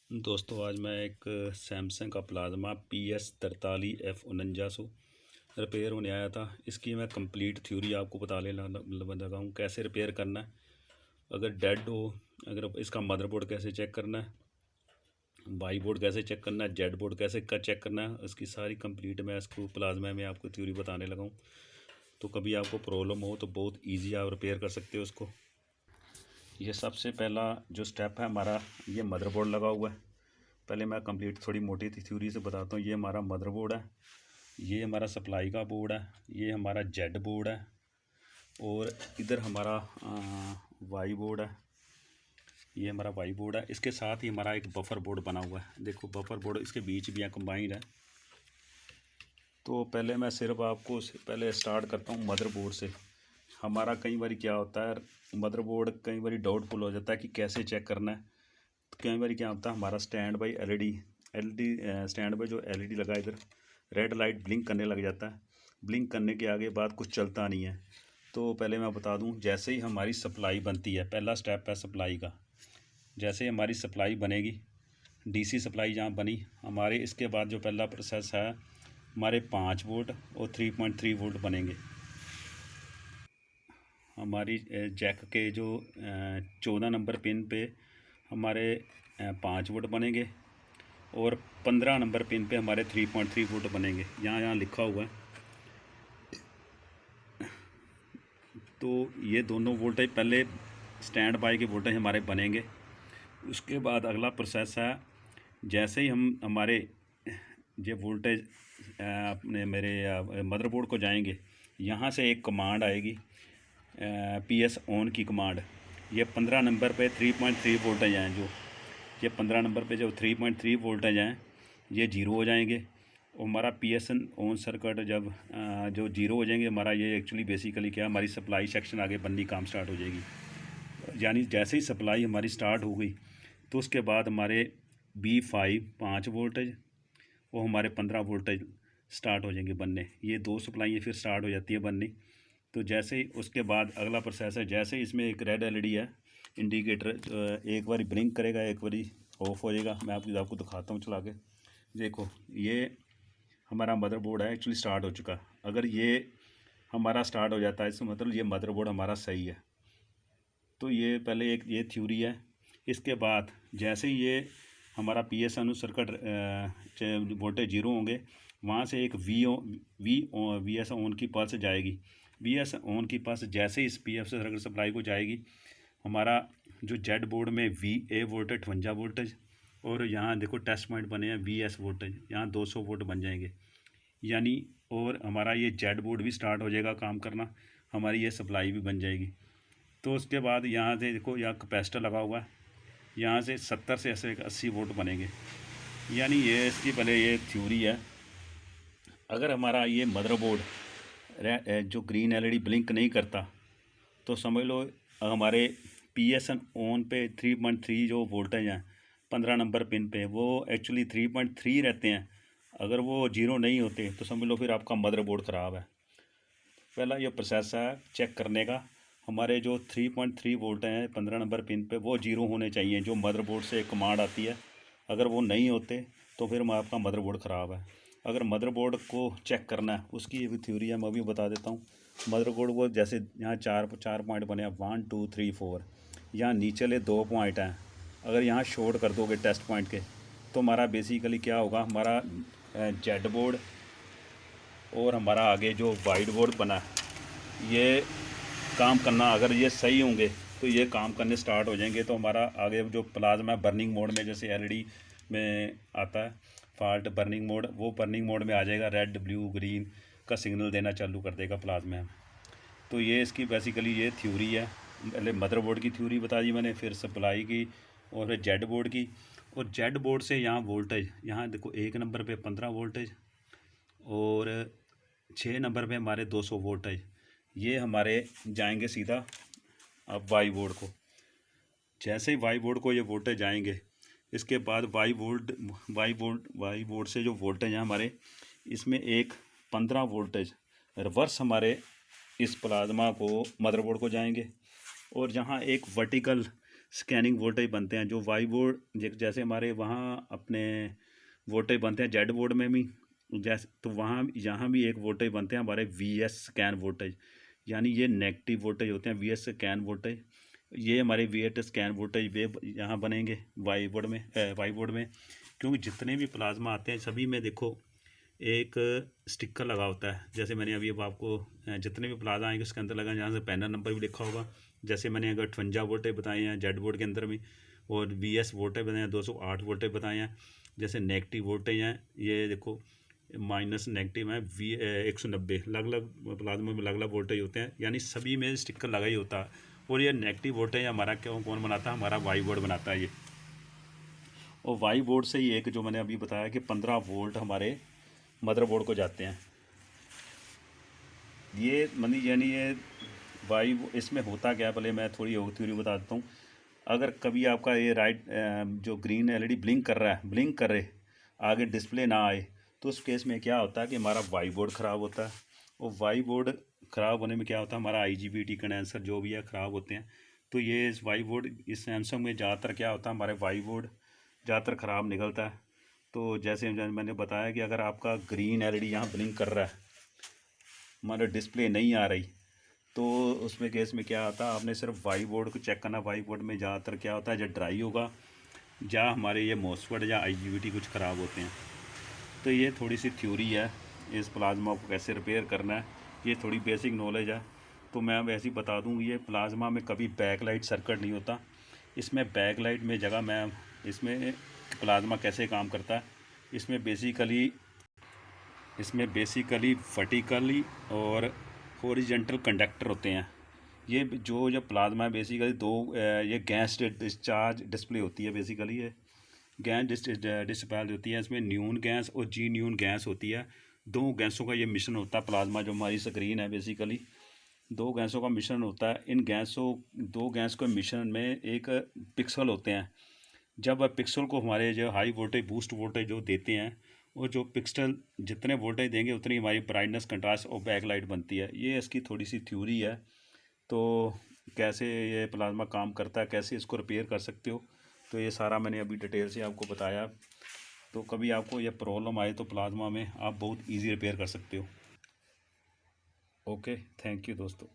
दोस्तों आज मैं एक सैमसंग का प्लाज्मा PS43F4900 रिपेयर होने आया था। इसकी मैं कंप्लीट थ्योरी आपको बताने लगा हूँ कैसे रिपेयर करना है। अगर डेड हो, अगर इसका मदरबोर्ड कैसे चेक करना है, वाई बोर्ड कैसे चेक करना है, जेड बोर्ड कैसे चेक करना है, इसकी सारी कंप्लीट मैं इसको प्लाज्मा में आपको थ्योरी बताने लगा हूँ। तो कभी आपको प्रॉब्लम हो तो बहुत ईजी आप रिपेयर कर सकते हो उसको। ये सबसे पहला जो स्टेप है हमारा, ये मदरबोर्ड लगा हुआ है। पहले मैं कंप्लीट थोड़ी मोटी थ्योरी से बताता हूँ। ये हमारा मदरबोर्ड है, ये हमारा सप्लाई का बोर्ड है, ये हमारा जेड बोर्ड है और इधर हमारा वाई बोर्ड है। ये हमारा वाई बोर्ड है। इसके साथ ही हमारा एक बफर बोर्ड बना हुआ है। देखो बफर बोर्ड इसके बीच भी कंबाइंड है। तो पहले मैं सिर्फ आपको पहले स्टार्ट करता हूँ मदरबोर्ड से। हमारा कई बार क्या होता है, मदरबोर्ड कई बार डाउटफुल हो जाता है कि कैसे चेक करना है। तो कई बार क्या होता है, हमारा stand by LED stand by जो एलईडी लगा है इधर, रेड लाइट ब्लिंक करने लग जाता है। ब्लिंक करने के आगे बाद कुछ चलता नहीं है। तो पहले मैं बता दूं, जैसे ही हमारी सप्लाई बनती है, पहला स्टेप है सप्लाई का। जैसे ही हमारी सप्लाई बनेगी, डीसी सप्लाई जहाँ बनी हमारे, इसके बाद जो पहला प्रोसेस है, हमारे 5 वोल्ट और 3.3 वोल्ट बनेंगे। हमारी जैक के जो 14 नंबर पिन पे हमारे 5 वोल्ट बनेंगे और 15 नंबर पिन पे हमारे 3.3 वोल्ट बनेंगे। यहाँ यहाँ लिखा हुआ है। तो ये दोनों वोल्टेज पहले स्टैंड बाय के वोल्टेज हमारे बनेंगे। उसके बाद अगला प्रोसेस है, जैसे ही हम हमारे ये वोल्टेज अपने मेरे मदरबोर्ड को जाएंगे, यहाँ से एक कमांड आएगी, PS ऑन की कमांड। ये 15 नंबर पे 3.3 वोल्टेज हैं, जो ये 15 नंबर पे जो 3.3 वोल्टेज हैं ये जीरो हो जाएंगे। और हमारा PS ऑन सर्किट जब जो जीरो हो जाएंगे, हमारा ये एक्चुअली बेसिकली क्या, हमारी सप्लाई सेक्शन आगे बननी काम स्टार्ट हो जाएगी। यानी जैसे ही सप्लाई हमारी स्टार्ट हो गई तो उसके बाद हमारे B5 5 वोल्टेज और हमारे 15 वोल्टेज स्टार्ट हो जाएंगे बनने। ये दो सप्लाई फिर स्टार्ट हो जाती है बननी। तो जैसे ही उसके बाद अगला प्रोसेस है, जैसे ही इसमें एक रेड एलईडी है इंडिकेटर, एक बारी ब्लिंक करेगा, एक बारी ऑफ हो जाएगा। मैं आपको दिखाता हूँ चला के। देखो ये हमारा मदरबोर्ड है, एक्चुअली स्टार्ट हो चुका। अगर ये हमारा स्टार्ट हो जाता है, इसका मतलब ये मदरबोर्ड हमारा सही है। तो ये पहले एक ये थ्योरी है। इसके बाद जैसे ही ये हमारा PS अनु सर्किट वोल्टेज जीरो होंगे, वहाँ से एक VS ऑन की पल्स जाएगी। VS ऑन की पल्स जैसे इस PS सर्किट सप्लाई को जाएगी, हमारा जो जेड बोर्ड में VA वोल्टेज 52 वोल्टेज और यहाँ देखो टेस्ट पॉइंट बने हैं VS वोल्टेज, यहाँ 200 वोल्ट बन जाएंगे यानी। और हमारा ये जेड बोर्ड भी स्टार्ट हो जाएगा काम करना, हमारी ये सप्लाई भी बन जाएगी। तो उसके बाद यहाँ से देखो, यहाँ कैपेसिटर लगा हुआ है, यहाँ से 70 से ऐसे 80 वोल्ट बनेंगे। यानी ये इसकी पहले ये थ्योरी है। अगर हमारा ये मदरबोर्ड जो ग्रीन एलईडी ब्लिंक नहीं करता तो समझ लो हमारे PS ऑन पे 3.3 जो वोल्टेज हैं 15 नंबर पिन पे, वो एक्चुअली 3.3 रहते हैं। अगर वो जीरो नहीं होते तो समझ लो फिर आपका मदरबोर्ड ख़राब है। पहला ये प्रोसेस है चेक करने का, हमारे जो 3.3 वोल्ट हैं 15 नंबर पिन पे वो जीरो होने चाहिए, जो मदरबोर्ड से एक कमांड आती है। अगर वो नहीं होते तो फिर आपका मदरबोर्ड ख़राब है। अगर मदरबोर्ड को चेक करना है, उसकी भी थ्योरी है, मैं भी बता देता हूँ। मदरबोर्ड को जैसे यहाँ चार चार पॉइंट बने हैं, 1 2 3 4, यहाँ नीचे 2 पॉइंट हैं। अगर यहाँ शॉर्ट कर दोगे टेस्ट पॉइंट के तो हमारा बेसिकली क्या होगा, हमारा जेड बोर्ड और हमारा आगे जो वाइट बोर्ड बना है ये काम करना, अगर ये सही होंगे तो ये काम करने स्टार्ट हो जाएंगे। तो हमारा आगे जो प्लाज्मा बर्निंग मोड में, जैसे एलईडी में आता है फॉल्ट बर्निंग मोड, वो बर्निंग मोड में आ जाएगा, रेड ब्लू ग्रीन का सिग्नल देना चालू कर देगा प्लाज्मा। तो ये इसकी बेसिकली ये थ्योरी है। पहले मदरबोर्ड की थ्योरी बता दी मैंने, फिर सप्लाई की और फिर जेड बोर्ड की। और जेड बोर्ड से यहाँ वोल्टेज, यहाँ देखो 1 नंबर पे 15 वोल्टेज और 6 नंबर पे हमारे 200 वोल्टेज, ये हमारे जाएंगे सीधा अब वाई बोर्ड को। जैसे ही वाई बोर्ड को ये वोल्टेज आएंगे, इसके बाद वाई बोर्ड से जो वोल्टेज है हमारे, इसमें एक 15 वोल्टेज रिवर्स हमारे इस प्लाज्मा को मदरबोर्ड को जाएंगे। और जहाँ एक वर्टिकल स्कैनिंग वोल्टेज बनते हैं, जो वाई बोर्ड जैसे हमारे वहाँ अपने वोल्टेज बनते हैं जेड बोर्ड में भी, जैसे तो वहाँ यहाँ भी एक वोल्टेज बनते हैं हमारे वी एस स्कैन वोल्टेज, यानी ये नेगेटिव वोल्टेज होते हैं वी एस स्कैन वोल्टेज। ये हमारे वी एट स्कैन वोल्टेज वे यहाँ बनेंगे वाई बोर्ड में, क्योंकि जितने भी प्लाज्मा आते हैं सभी में देखो एक स्टिकर लगा होता है। जैसे मैंने अभी अब आपको जितने भी प्लाज्मा आएंगे उसके अंदर लगा, जहाँ से पैनल नंबर भी लिखा होगा। जैसे मैंने अगर 58 वोल्टेज बताए हैं जेड बोर्ड के अंदर भी, और वी एस वोल्टेज बताए हैं 208 वोल्टेज बताए हैं। जैसे नेगेटिव वोल्टेज हैं ये देखो माइनस नेगेटिव है 190, अलग अलग प्लाज्मा में अलग अलग वोल्टेज होते हैं, यानी सभी में स्टिकर लगा ही होता है। और ये नेगेटिव वोल्टेज हमारा कौन बनाता है, हमारा वाई बोर्ड बनाता है ये। और वाई बोर्ड से ही एक जो मैंने अभी बताया कि 15 वोल्ट हमारे मदरबोर्ड को जाते हैं। ये यानी ये वाई इसमें होता क्या, भले मैं थोड़ी और थ्योरी बता देता हूँ। अगर कभी आपका ये जो ग्रीन एलईडी ब्लिंक कर रहे आगे डिस्प्ले ना आए, तो उस केस में क्या होता है कि हमारा वाई बोर्ड ख़राब होता है। और वाई बोर्ड ख़राब होने में क्या होता है, हमारा IGBT कंडेंसर जो भी है ख़राब होते हैं। तो ये इस वाई बोर्ड इस सैमसंग में ज़्यादातर क्या होता है, हमारे वाई बोर्ड ज़्यादातर ख़राब निकलता है। तो जैसे मैंने बताया कि अगर आपका ग्रीन एलईडी यहाँ ब्लिंक कर रहा है, हमारा डिस्प्ले नहीं आ रही, तो उसमें केस में क्या आता है, आपने सिर्फ वाई बोर्ड को चेक करना। वाई बोर्ड में ज़्यादातर क्या होता है, जब ड्राई होगा या हमारे ये मॉसफेट या IGBT कुछ ख़राब होते हैं। तो ये थोड़ी सी थ्योरी है इस प्लाज्मा को कैसे रिपेयर करना है, ये थोड़ी बेसिक नॉलेज है। तो मैं वैसे ही बता दूँ, ये प्लाज्मा में कभी बैकलाइट सर्किट नहीं होता। इसमें बैकलाइट में जगह मैं इसमें प्लाज्मा कैसे काम करता है, इसमें बेसिकली वर्टिकली और हॉरिजॉन्टल कंडक्टर होते हैं। ये जो जब प्लाज्मा है बेसिकली ये गैस डिस्चार्ज डिस्प्ले होती है। बेसिकली ये गैस डिस्प्ले होती है, इसमें न्यून गैस और जी न्यून गैस होती है। दो गैसों का ये मिश्रण होता है प्लाज्मा, जो हमारी स्क्रीन है बेसिकली दो गैसों का मिश्रण होता है। इन दो गैस के मिश्रण में एक पिक्सल होते हैं। जब पिक्सल को हमारे जो हाई वोल्टेज बूस्ट वोल्टेज जो देते हैं, वो जो पिक्सल जितने वोल्टेज देंगे उतनी हमारी ब्राइटनेस कंट्रास्ट और बैकलाइट बनती है। ये इसकी थोड़ी सी थ्योरी है। तो कैसे ये प्लाज्मा काम करता है, कैसे इसको रिपेयर कर सकते हो, तो ये सारा मैंने अभी डिटेल से आपको बताया। तो कभी आपको ये प्रॉब्लम आए तो प्लाज्मा में आप बहुत इजी रिपेयर कर सकते हो। ओके, थैंक यू दोस्तों।